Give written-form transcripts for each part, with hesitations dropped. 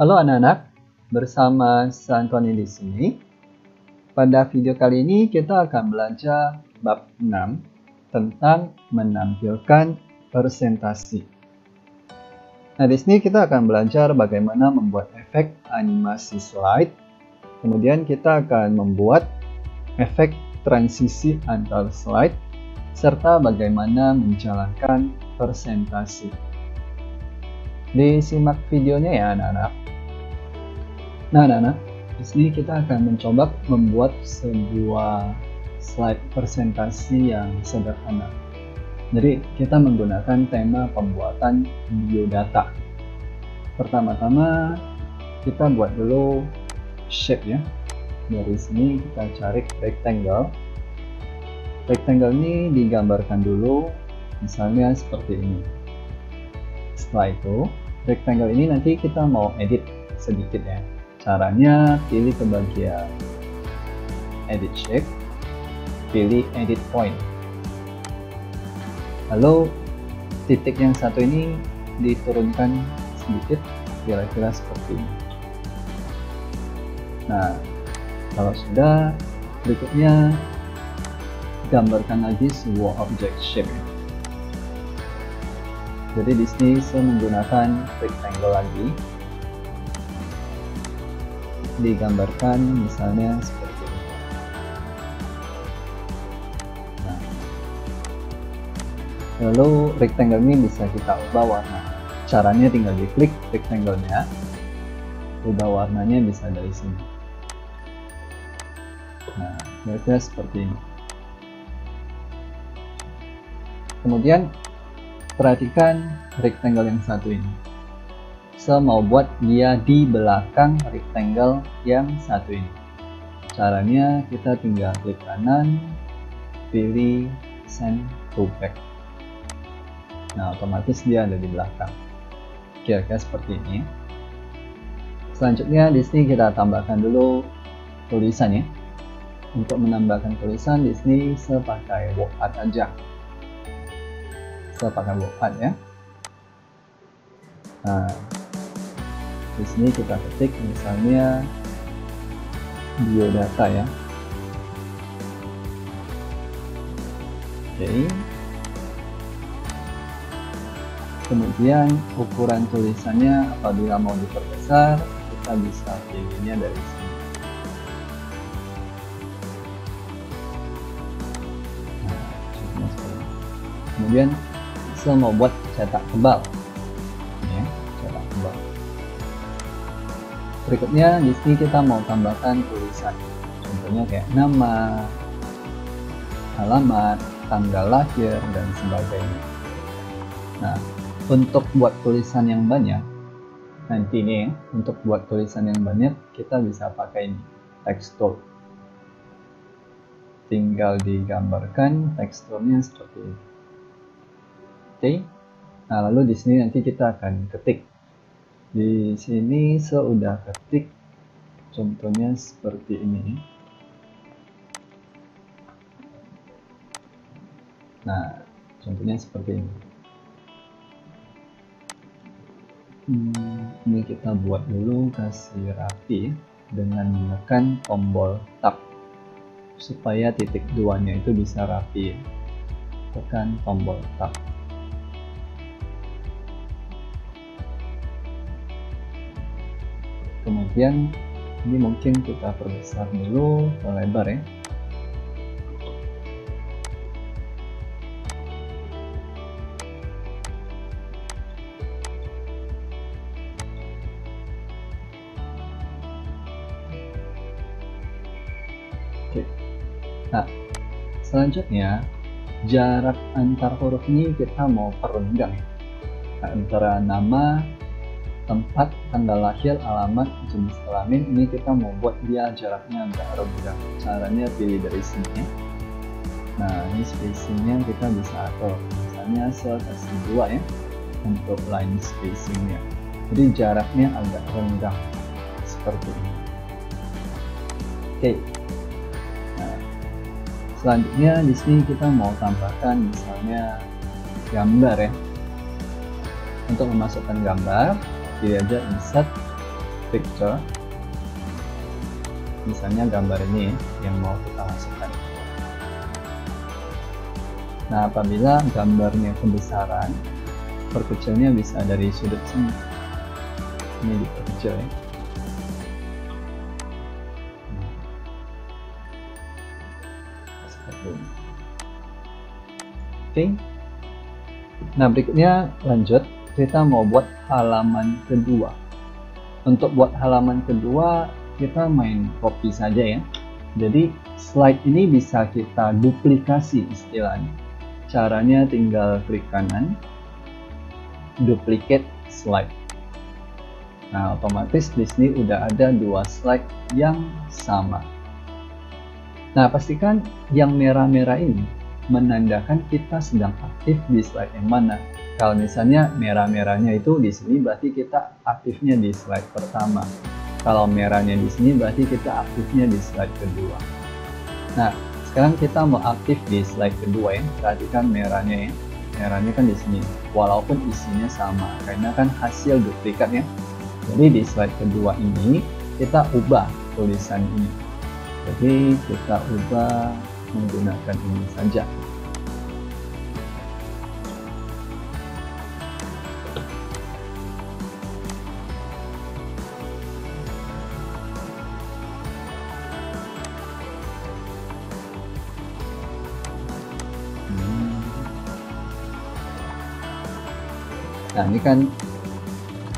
Halo anak-anak, bersama Santoni di sini. Pada video kali ini kita akan belajar bab 6 tentang menampilkan presentasi. Nah, di sini kita akan belajar bagaimana membuat efek animasi slide. Kemudian kita akan membuat efek transisi antar slide serta bagaimana menjalankan presentasi. Disimak videonya ya anak-anak. Nah anak-anak, di sini kita akan mencoba membuat sebuah slide presentasi yang sederhana. Jadi kita menggunakan tema pembuatan biodata. Pertama-tama kita buat dulu shape ya. Dari sini kita cari rectangle. Rectangle ini digambarkan dulu, misalnya seperti ini. Setelah itu, rectangle ini nanti kita mau edit sedikit ya. Caranya pilih ke bagian edit shape, pilih edit point. Lalu titik yang satu ini diturunkan sedikit, kira-kira seperti ini. Nah, kalau sudah, berikutnya gambarkan lagi sebuah object shape. Jadi di sini saya menggunakan rectangle lagi. Digambarkan misalnya seperti ini. Nah, lalu rectangle ini bisa kita ubah warna. Caranya tinggal diklik rectangle-nya, ubah warnanya bisa dari sini. Nah, kira-kira seperti ini. Kemudian perhatikan rectangle yang satu ini. Saya mau buat dia di belakang rectangle yang satu ini. Caranya kita tinggal klik kanan, pilih send to back. Nah, otomatis dia ada di belakang. Kira-kira seperti ini. Selanjutnya di sini kita tambahkan dulu tulisan ya. Untuk menambahkan tulisan di sini saya pakai workpad aja. Saya pakai workpad ya. Nah, di sini kita ketik misalnya biodata ya. Oke. Kemudian ukuran tulisannya apabila mau diperbesar, kita bisa pilihnya dari sini. Nah, kemudian saya mau buat cetak tebal. Ya, cetak tebal. Berikutnya di sini kita mau tambahkan tulisan, contohnya kayak nama, alamat, tanggal lahir, dan sebagainya. Nah, untuk buat tulisan yang banyak, nanti nih, untuk buat tulisan yang banyak, kita bisa pakai ini, tekstur. Tinggal digambarkan teksturnya seperti ini. Oke. Nah, lalu di sini nanti kita akan ketik. Di sini saya sudah ketik contohnya seperti ini. Nah, contohnya seperti ini. Ini kita buat dulu kasih rapi dengan menekan tombol tab supaya titik duanya itu bisa rapi. Tekan tombol tab. Kemudian ini mungkin kita perbesar dulu ke lebar ya. Oke. Nah, selanjutnya jarak antar huruf ini kita mau perenggang ya. Nah, antara nama, tempat, tanggal lahir, alamat, jenis kelamin, ini kita mau buat dia jaraknya agak renggang. Caranya pilih dari sini. Nah, ini spacingnya kita bisa atur. Misalnya saya kasih 2 ya untuk line spacingnya. Jadi jaraknya agak renggang seperti ini. Oke. Nah, selanjutnya di sini kita mau tambahkan misalnya gambar ya. Untuk memasukkan gambar, pilih aja insert picture, misalnya gambar ini yang mau kita masukkan. Nah, apabila gambarnya kebesaran, perkecilnya bisa dari sudut sini. Ini diperkecil ya. Seperti ini. Oke. Nah, berikutnya lanjut, kita mau buat halaman kedua. Untuk buat halaman kedua, kita main copy saja ya. Jadi slide ini bisa kita duplikasi istilahnya. Caranya tinggal klik kanan, duplicate slide. Nah, otomatis di sini udah ada dua slide yang sama. Nah, pastikan yang merah-merah ini menandakan kita sedang aktif di slide yang mana. Kalau misalnya merah-merahnya itu di sini, berarti kita aktifnya di slide pertama. Kalau merahnya di sini, berarti kita aktifnya di slide kedua. Nah, sekarang kita mau aktif di slide kedua ya. Perhatikan merahnya ya. Merahnya kan di sini. Walaupun isinya sama, karena kan hasil duplikat ya. Jadi di slide kedua ini kita ubah tulisan ini. Jadi kita ubah menggunakan ini saja. Nah, ini kan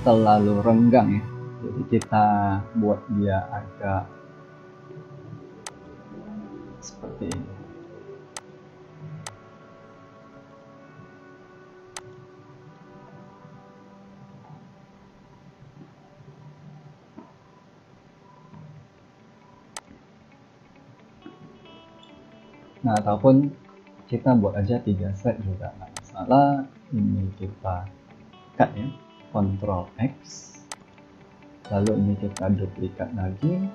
terlalu renggang ya, jadi kita buat dia agak seperti ini. Nah, ataupun kita buat aja 3 slide juga nggak masalah. Ini kita cut ya, Ctrl X, lalu ini kita duplikat lagi.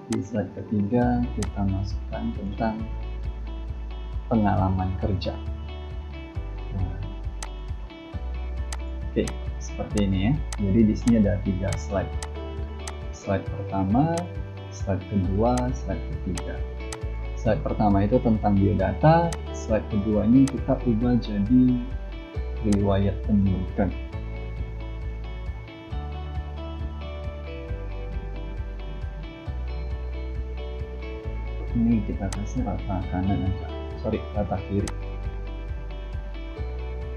Di slide ketiga kita masukkan tentang pengalaman kerja. Nah, oke, seperti ini ya. Jadi di sini ada 3 slide. Slide pertama, slide kedua, slide ketiga. Slide pertama itu tentang biodata, slide kedua ini kita ubah jadi riwayat pendidikan. Ini kita kasih rata kanan aja, rata kiri.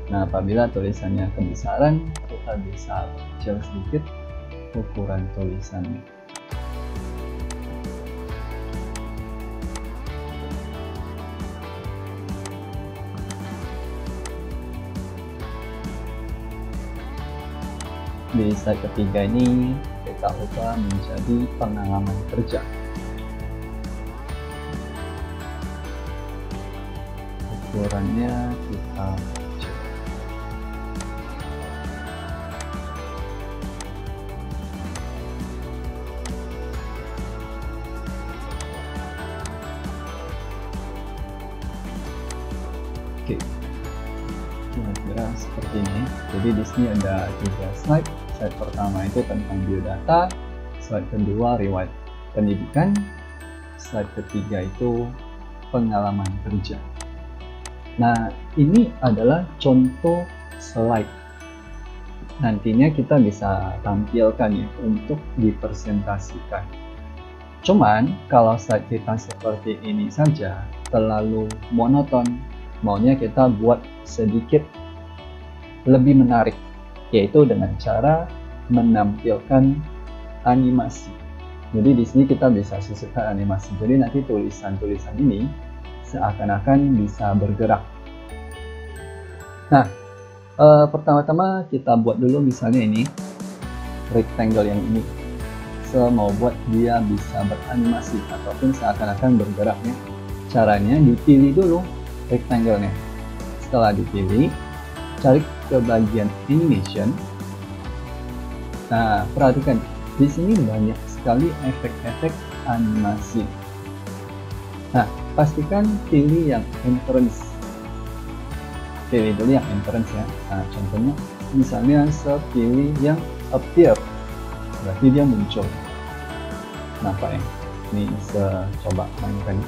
Nah, apabila tulisannya kebesaran, kita bisa kecil sedikit ukuran tulisannya. Di slide ketiga ini kita ubah menjadi pengalaman kerja. Ukurannya kita kecil. Oke, kira-kira seperti ini. Jadi di sini ada 3 slide. Slide pertama itu tentang biodata, slide kedua riwayat pendidikan, slide ketiga itu pengalaman kerja. Nah, ini adalah contoh slide. Nantinya kita bisa tampilkan ya untuk dipresentasikan. Cuman kalau slide kita seperti ini saja terlalu monoton. Maunya kita buat sedikit lebih menarik, yaitu dengan cara menampilkan animasi. Jadi di sini kita bisa sisipkan animasi. Jadi nanti tulisan-tulisan ini seakan-akan bisa bergerak. Nah, pertama-tama kita buat dulu misalnya ini rectangle yang ini. Mau buat dia bisa beranimasi ataupun seakan-akan bergeraknya. Caranya dipilih dulu rectangle-nya. Setelah dipilih, cari ke bagian animation. Nah, perhatikan di sini banyak sekali efek-efek animasi. Nah, pastikan pilih yang entrance. Pilih dulu yang entrance ya. Nah, contohnya misalnya pilih yang appear, berarti dia muncul. Nampak ya? Ini coba mainkan,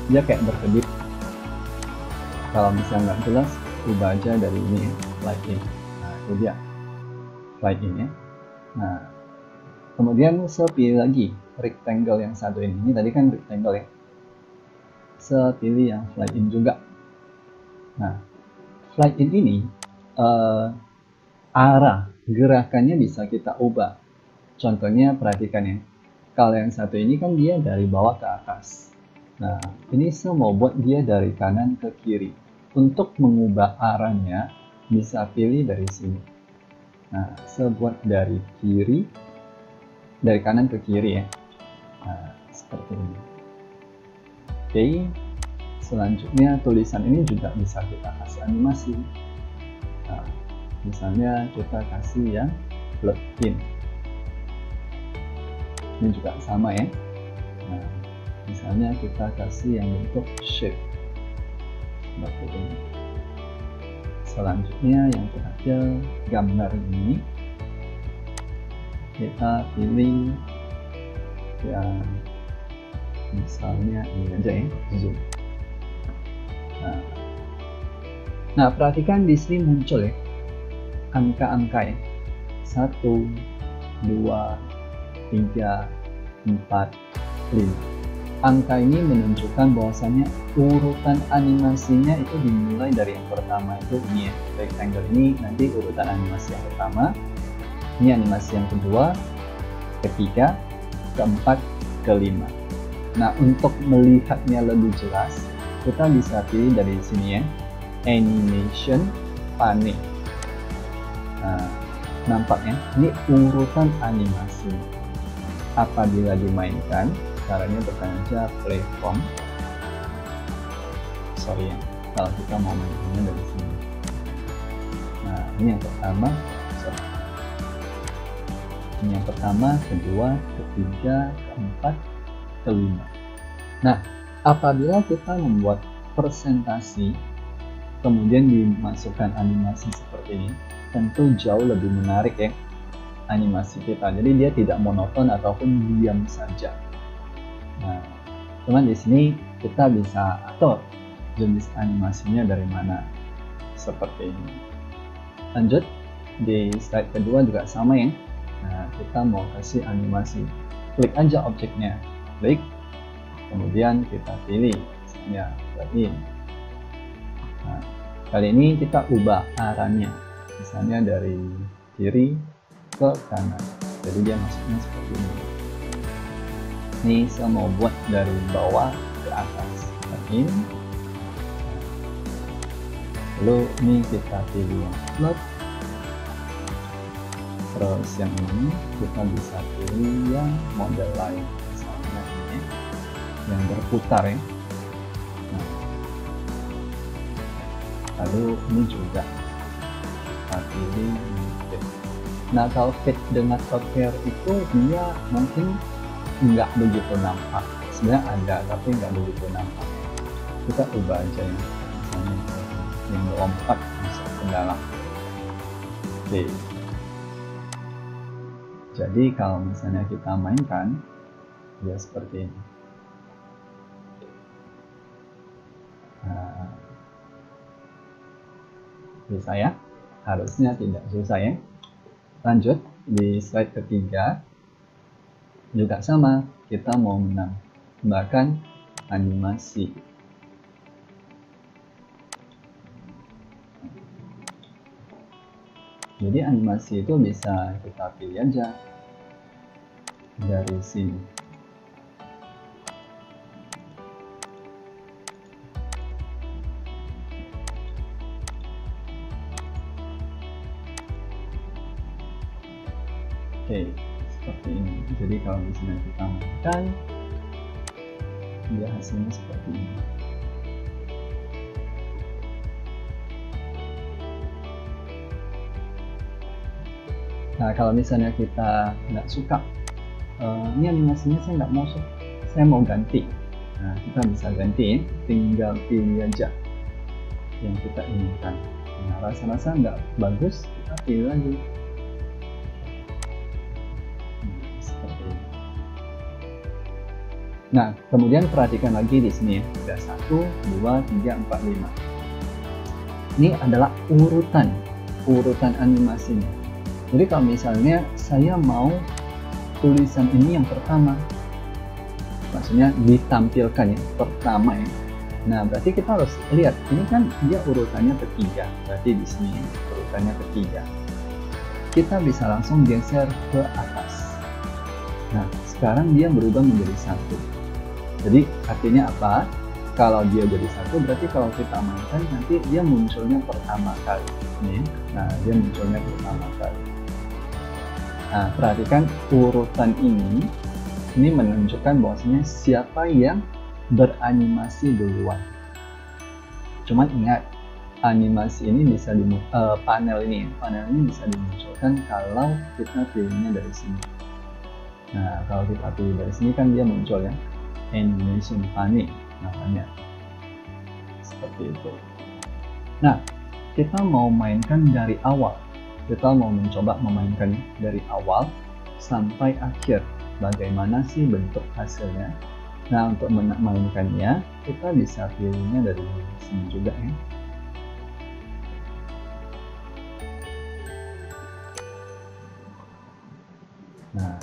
dia kayak berkedip. Kalau misalnya nggak jelas, ubah aja dari ini, slide in. Nah, itu dia slide in ya. Nah, kemudian pilih lagi rectangle yang satu ini tadi kan rectangle ya, pilih yang slide in juga. Nah, slide in ini arah gerakannya bisa kita ubah. Contohnya perhatikan ya, kalau yang satu ini kan dia dari bawah ke atas. Nah, ini saya mau buat dia dari kanan ke kiri. Untuk mengubah arahnya, bisa pilih dari sini. Nah, saya buat dari kanan ke kiri ya. Nah, seperti ini. Oke, selanjutnya tulisan ini juga bisa kita kasih animasi. Nah, misalnya kita kasih yang plugin. Ini juga sama ya. Nah, misalnya kita kasih yang bentuk shape seperti ini. Selanjutnya yang terakhir, gambar ini kita pilih yang misalnya ini aja ya, zoom. Nah, perhatikan di sini muncul ya angka-angka ya, 1, 2, 3, 4, 5. Angka ini menunjukkan bahwasanya urutan animasinya itu dimulai dari yang pertama itu ini ya, rectangle ini, nanti urutan animasi yang pertama, ini animasi yang kedua, ketiga, keempat, kelima. Nah, untuk melihatnya lebih jelas, kita bisa pilih dari sini ya, animation pane. Nah, nampaknya ini urutan animasi. Apabila dimainkan, caranya tekan aja play from. Sorry ya, kalau kita mau mainkannya dari sini. Nah, ini yang pertama. Ini yang pertama, kedua, ketiga, keempat, kelima. Nah, apabila kita membuat presentasi, kemudian dimasukkan animasi seperti ini, tentu jauh lebih menarik ya animasi kita. Jadi dia tidak monoton ataupun diam saja. Nah, cuman di sini kita bisa atur jenis animasinya dari mana, seperti ini. Lanjut di slide kedua juga sama ya. Nah, kita mau kasih animasi, klik aja objeknya, klik, kemudian kita pilih misalnya plugin. Nah, kali ini kita ubah arahnya, misalnya dari kiri ke kanan, jadi dia masuknya seperti ini. Ini saya mau buat dari bawah ke atas, plugin. Lalu ini kita pilih yang plug. Terus yang ini kita bisa pilih yang model lain, misalnya ini yang berputar ya. Nah, lalu ini juga kita pilih fit. Nah, kalau fit dengan appear itu dia mungkin nggak begitu nampak. Sebenarnya ada, tapi nggak begitu nampak. Kita ubah aja ya, misalnya yang lompat masuk ke dalam. Oke. Jadi kalau misalnya kita mainkan, ya seperti ini. Nah, bisa ya? Harusnya tidak susah ya. Lanjut di slide ketiga, juga sama, kita mau menambahkan animasi. Jadi animasi itu bisa kita pilih aja dari sini. Oke, seperti ini. Jadi kalau misalnya kita mainkan, dia hasilnya seperti ini. Nah, kalau misalnya kita nggak suka, ini animasinya saya nggak mau, saya mau ganti. Nah, kita bisa ganti, tinggal pilih aja yang kita inginkan. Nah, rasa-rasa nggak bagus, kita pilih lagi. Seperti ini. Nah, kemudian perhatikan lagi di sini ya. Ada 1, 2, 3, 4, 5. Ini adalah urutan animasinya. Jadi kalau misalnya saya mau tulisan ini yang pertama, maksudnya ditampilkan ya, pertama ya. Nah, berarti kita harus lihat, ini kan dia urutannya ketiga, berarti di sini urutannya ketiga. Kita bisa langsung geser ke atas. Nah, sekarang dia berubah menjadi 1. Jadi artinya apa? Kalau dia jadi 1, berarti kalau kita mainkan nanti dia munculnya pertama kali. Nih, nah dia munculnya pertama kali. Nah, perhatikan urutan ini menunjukkan bahwasanya siapa yang beranimasi duluan. Cuman ingat, animasi ini bisa panel ini bisa dimunculkan kalau kita pilihnya dari sini. Nah, kalau kita pilih dari sini kan dia muncul ya, animation panel namanya, seperti itu. Nah, kita mau mainkan dari awal, kita mau mencoba memainkan dari awal sampai akhir. Bagaimana sih bentuk hasilnya? Nah, untuk memainkannya kita bisa pilihnya dari sini juga ya. Nah,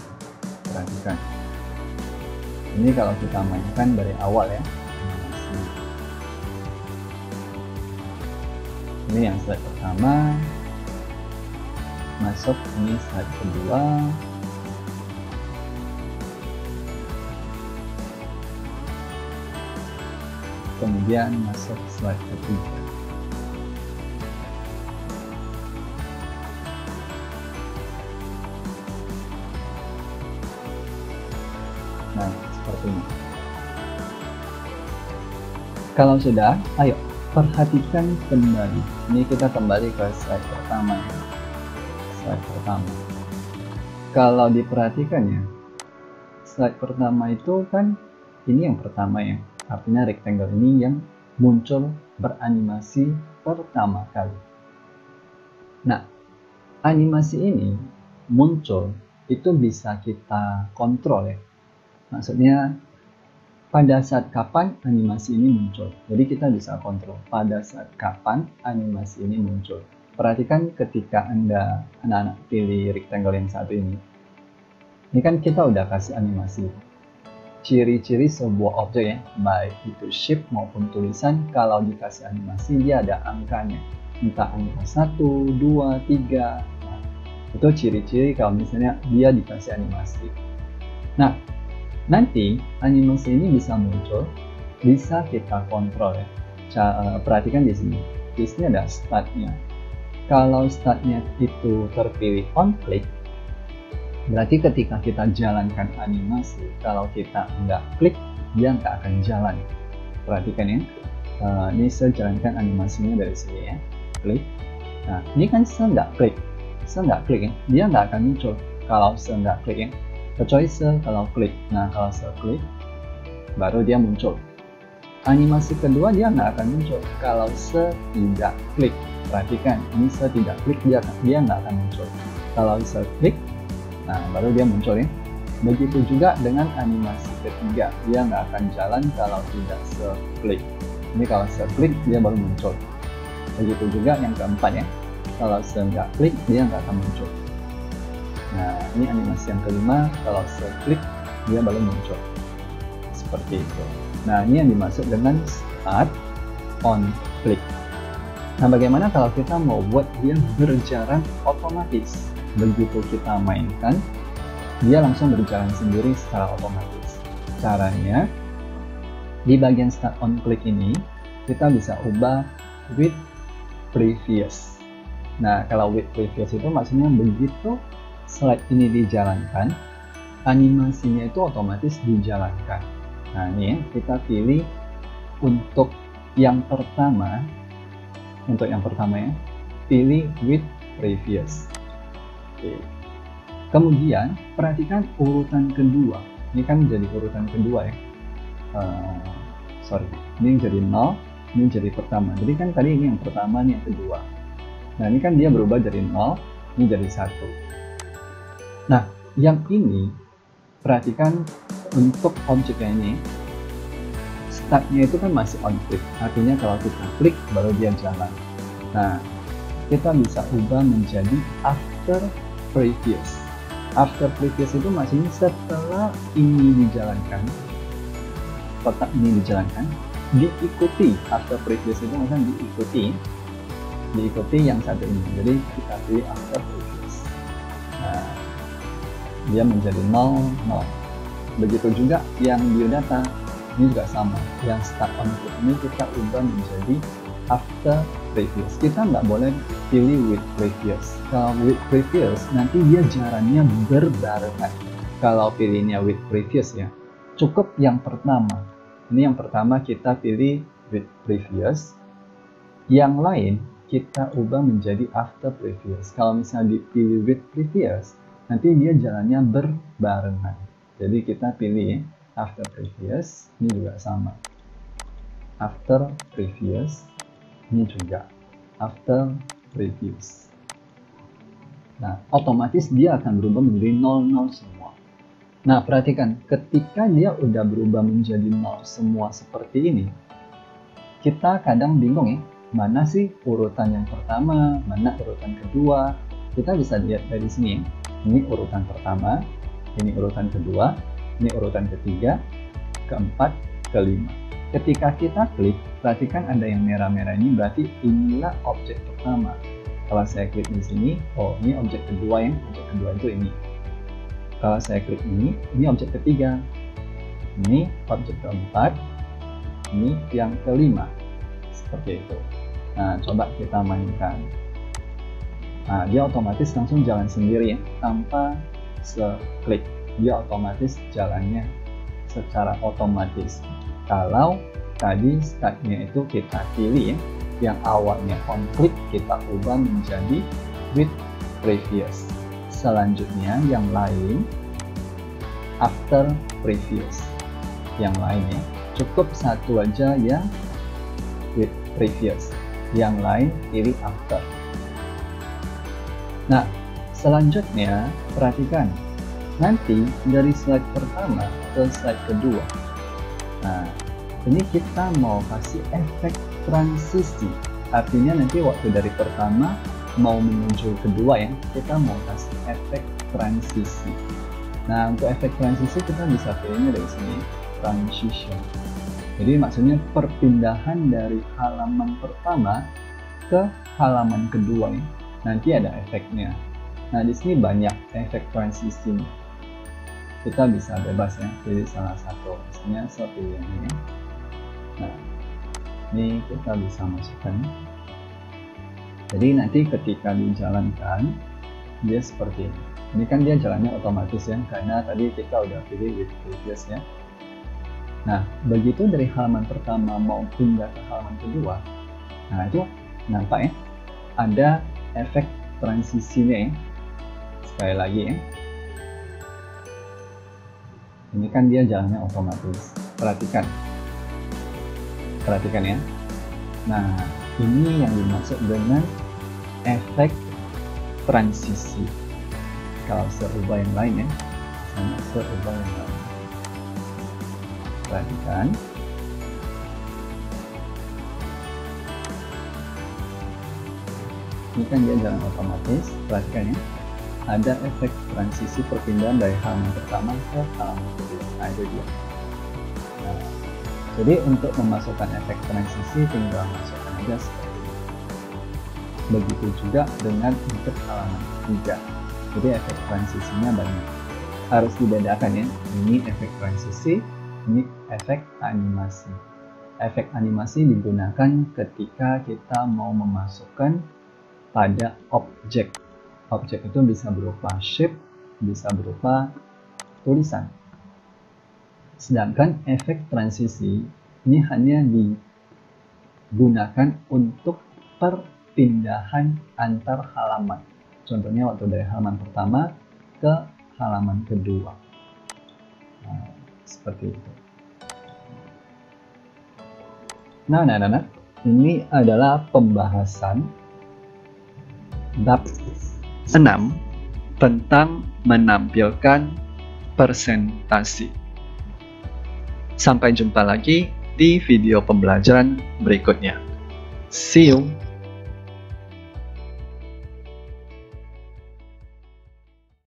perhatikan. Ini kalau kita mainkan dari awal ya. Ini yang slide pertama. Masuk ini slide kedua. Kemudian masuk slide ketiga. Nah, seperti ini. Kalau sudah, ayo perhatikan kembali. Ini kita kembali ke slide pertama ya. Slide pertama. Kalau diperhatikan ya, slide pertama itu kan ini yang pertama ya. Artinya rectangle ini yang muncul beranimasi pertama kali. Nah, animasi ini muncul itu bisa kita kontrol ya. Maksudnya pada saat kapan animasi ini muncul. Jadi kita bisa kontrol pada saat kapan animasi ini muncul. Perhatikan ketika Anda anak-anak pilih rectangle yang satu ini. Ini kan kita udah kasih animasi. Ciri-ciri sebuah objek ya, baik itu shape maupun tulisan, kalau dikasih animasi dia ada angkanya. Entah angka 1, 2, 3. Nah, itu ciri-ciri kalau misalnya dia dikasih animasi. Nah, nanti animasi ini bisa muncul, bisa kita kontrol ya. Perhatikan di sini. Di sini ada startnya. Kalau startnya itu terpilih on click, berarti ketika kita jalankan animasi, kalau kita nggak klik, dia nggak akan jalan. Perhatikan ya. Ini saya jalankan animasinya dari sini ya. Klik. Nah, ini kan saya nggak klik ya, dia nggak akan muncul. Kalau saya nggak klik ya. Kecuali kalau klik. Nah, kalau saya klik, baru dia muncul. Animasi kedua dia nggak akan muncul kalau saya tidak klik. Perhatikan, ini saya tidak klik, dia nggak akan muncul. Kalau saya klik, nah baru dia muncul ya. Begitu juga dengan animasi ketiga, dia nggak akan jalan kalau tidak saya klik. Ini kalau saya klik, dia baru muncul. Begitu juga yang keempat ya. Kalau saya nggak klik, dia nggak akan muncul. Nah, ini animasi yang kelima, kalau saya klik, dia baru muncul. Seperti itu. Nah, ini yang dimaksud dengan start on click. Nah, bagaimana kalau kita mau buat dia berjalan otomatis? Begitu kita mainkan, dia langsung berjalan sendiri secara otomatis. Caranya, di bagian start on click ini, kita bisa ubah with previous. Nah, kalau with previous itu maksudnya begitu slide ini dijalankan, animasinya itu otomatis dijalankan. Nah, ini ya, kita pilih untuk yang pertama ya, pilih with previous. Oke. Kemudian perhatikan urutan kedua. Ini kan jadi urutan kedua ya. Ini jadi 0, ini jadi pertama. Jadi kan tadi ini yang pertama, ini yang kedua. Nah, ini kan dia berubah dari 0, ini jadi 1. Nah, yang ini, perhatikan untuk objeknya ini, startnya itu kan masih on click, artinya kalau kita klik baru dia jalan. Nah, kita bisa ubah menjadi after previous. After previous itu maksudnya setelah ini dijalankan, kotak ini dijalankan, diikuti. After previous itu maksudnya diikuti yang satu ini. Jadi kita pilih after previous. Nah, dia menjadi 0, 0. Begitu juga yang biodata, ini juga sama. Yang start on click ini kita ubah menjadi after previous. Kita nggak boleh pilih with previous. Kalau with previous nanti dia jalannya berbarengan. Kalau pilihnya with previous ya, cukup yang pertama. Ini yang pertama kita pilih with previous. Yang lain kita ubah menjadi after previous. Kalau misalnya dipilih with previous, nanti dia jalannya berbarengan. Jadi kita pilih after previous, ini juga sama. After previous, ini juga after previous. Nah, otomatis dia akan berubah menjadi 00 semua. Nah, perhatikan, ketika dia udah berubah menjadi 0 semua seperti ini, kita kadang bingung ya, mana sih urutan yang pertama, mana urutan kedua. Kita bisa lihat dari sini, ini urutan pertama, ini urutan kedua, ini urutan ketiga, keempat, kelima. Ketika kita klik, perhatikan ada yang merah-merah ini, berarti inilah objek pertama. Kalau saya klik di sini, oh ini objek kedua ya, objek kedua itu ini. Kalau saya klik ini objek ketiga. Ini objek keempat, ini yang kelima. Seperti itu. Nah, coba kita mainkan. Nah, dia otomatis langsung jalan sendiri ya, tanpa seklik. Dia otomatis jalannya secara otomatis. Kalau tadi startnya itu kita pilih ya, yang awalnya on click kita ubah menjadi with previous. Selanjutnya yang lain after previous. Yang lain ya, cukup satu aja yang with previous. Yang lain pilih after. Nah, selanjutnya perhatikan. Nanti dari slide pertama ke slide kedua. Nah, ini kita mau kasih efek transisi. Artinya nanti waktu dari pertama mau menuju kedua ya, kita mau kasih efek transisi. Nah, untuk efek transisi kita bisa pilihnya dari sini, transition. Jadi maksudnya perpindahan dari halaman pertama ke halaman kedua ya. Nanti ada efeknya. Nah, di sini banyak efek transisi. Kita bisa bebas ya, pilih salah satu. Misalnya saya pilih yang ini. Nah, ini kita bisa masukkan. Jadi nanti ketika dijalankan, dia seperti ini. Ini kan dia jalannya otomatis ya, karena tadi kita udah pilih with previous ya. Nah, begitu dari halaman pertama mau pindah ke halaman kedua, nah itu nampak ya, ada efek transisinya ya. Sekali lagi ya. Ini kan dia jalannya otomatis. Perhatikan ya. Nah, ini yang dimaksud dengan efek transisi. Kalau serubah yang lain ya, sama serubah yang lain. Perhatikan. Ini kan dia jalan otomatis. Perhatikan ya. Ada efek transisi perpindahan dari halaman pertama ke halaman kedua. Nah, itu dia. Nah, jadi untuk memasukkan efek transisi tinggal masukkan aja seperti ini. Begitu juga dengan untuk halaman ketiga. Jadi efek transisinya banyak. Harus dibedakan ya. Ini efek transisi, ini efek animasi. Efek animasi digunakan ketika kita mau memasukkan pada objek. Objek itu bisa berupa shape, bisa berupa tulisan. Sedangkan efek transisi ini hanya digunakan untuk perpindahan antar halaman. Contohnya waktu dari halaman pertama ke halaman kedua. Nah, seperti itu. Nah, ini adalah pembahasan Bab 6 tentang menampilkan presentasi. Sampai jumpa lagi di video pembelajaran berikutnya. See you!